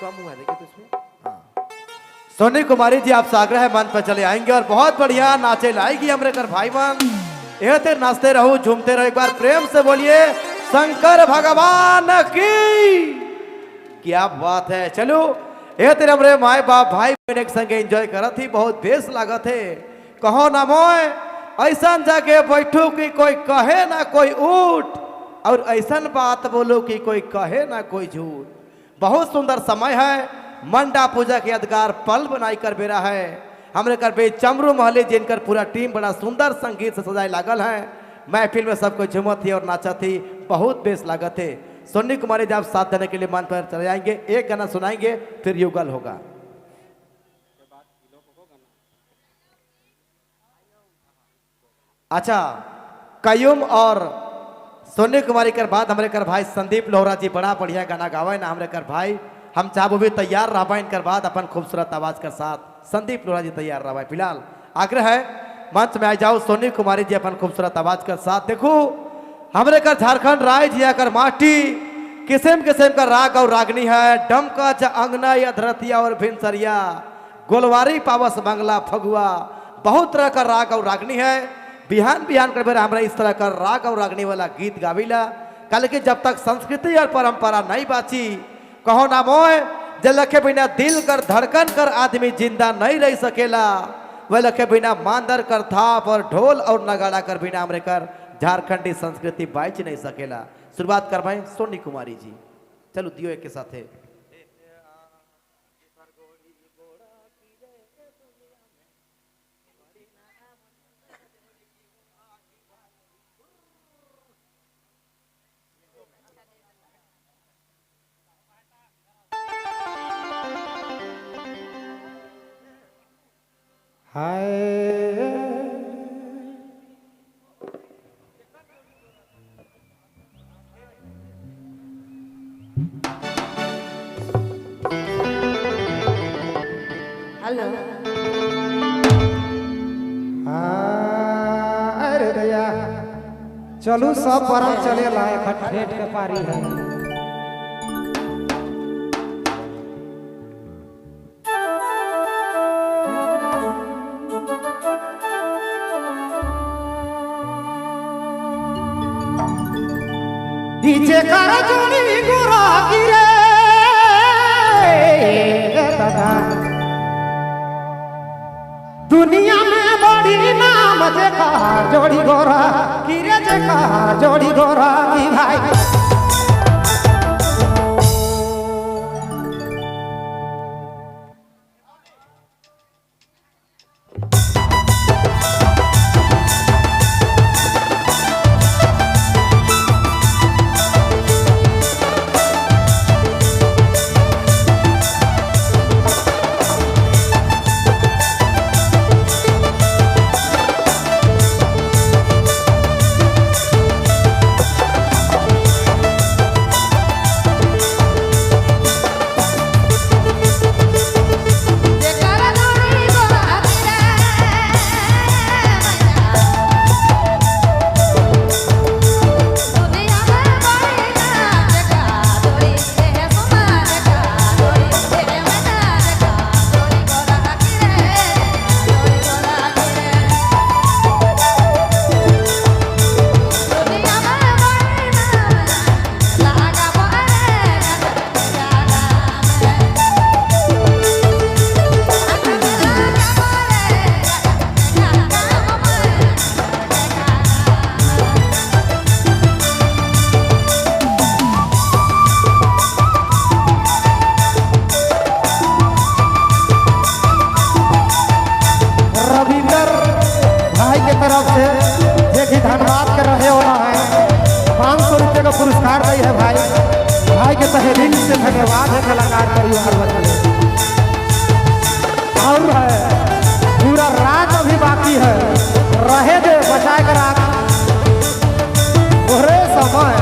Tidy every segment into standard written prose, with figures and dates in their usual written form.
कम हुआ है देखिए तो इसमें। हाँ सोनी कुमारी जी आपसे आग्रह है मंच पर चले आएंगे और बहुत बढ़िया नाचे लाएगी हमरे कर भाई बहन। ये तेरे नाचते रहो झूमते रहो, एक बार प्रेम से बोलिए शंकर भगवान की। क्या बात है। चलो ये तेरे हमरे माए बाप भाई बहन एक संगे एंजॉय करत थी, बहुत बेस लागत है। कहो ना मोय ऐसा जाके बैठो कि कोई कहे ना कोई उठ, और ऐसा बात बोलो कि कोई कहे ना कोई झूठ। बहुत सुंदर समय है, मंडा पूजा के यादगार पल बनाई कर बेरा है। हमरे कर बे चमरू महले जिनकर पूरा टीम बड़ा सुंदर संगीत से सजाए लागल है। महफिल में सबको झूमत थी और नाचा थी, बहुत बेस लागत है। सोनी कुमारी जी आप साथ देने के लिए मंच पर चले जाएंगे, एक गाना सुनाएंगे फिर युगल होगा। अच्छा कयूम और सोनी कुमारी कर बाद हमारे कर भाई संदीप लोहरा जी बड़ा बढ़िया गाना गावे ना हमारे कर भाई। हम चाहो भी तैयार रहा इनकर बाद अपन खूबसूरत आवाज के साथ संदीप लोहरा जी तैयार रहा। फिलहाल आग्रह है मंच में आ जाओ सोनी कुमारी जी अपन खूबसूरत आवाज के साथ। देखो हमारे कर झारखंड राय जिया कर माटी किस्म किस्म का राग और रागनी है। डमका अंगना या धरतिया और भिनसरिया गोलवारी पावस मंगला फगुआ, बहुत तरह का राग और रागनी है। बिहान बिहान कर हमारा इस तरह का राग और रागनी वाला गीत गाविला। कल के जब तक संस्कृति और परंपरा नहीं बाची, कहो ना मोय जल लखे बिना दिल कर धड़कन कर आदमी जिंदा नहीं रह सकेला, वह लखे बिना मांदर कर थाप और ढोल और नगाड़ा कर बिना हमरे कर झारखंडी संस्कृति बाइच नहीं सकेला। शुरुआत करवाएं सोनी कुमारी जी। चलो दियो एक के साथ है। हेलो अरे दया चलू सब परम चले लायक ठेठ के पारी है। डीजे कर जोड़ी गोरा गिरे दादा, दुनिया में बड़ी नाम जेका जोड़ी गोरा गिरे जेका जोड़ी गोरा की भाई। तरफ से देखिए धन्यवाद कर रहे होना है, 500 रुपये का पुरस्कार दी है भाई। भाई के तहे दिल से धन्यवाद है कलाकार परिवार वाले। और है पूरा रात अभी बाकी है, रहे दे बचाए कर आप ओरे समय।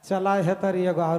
चला है तरी एगो और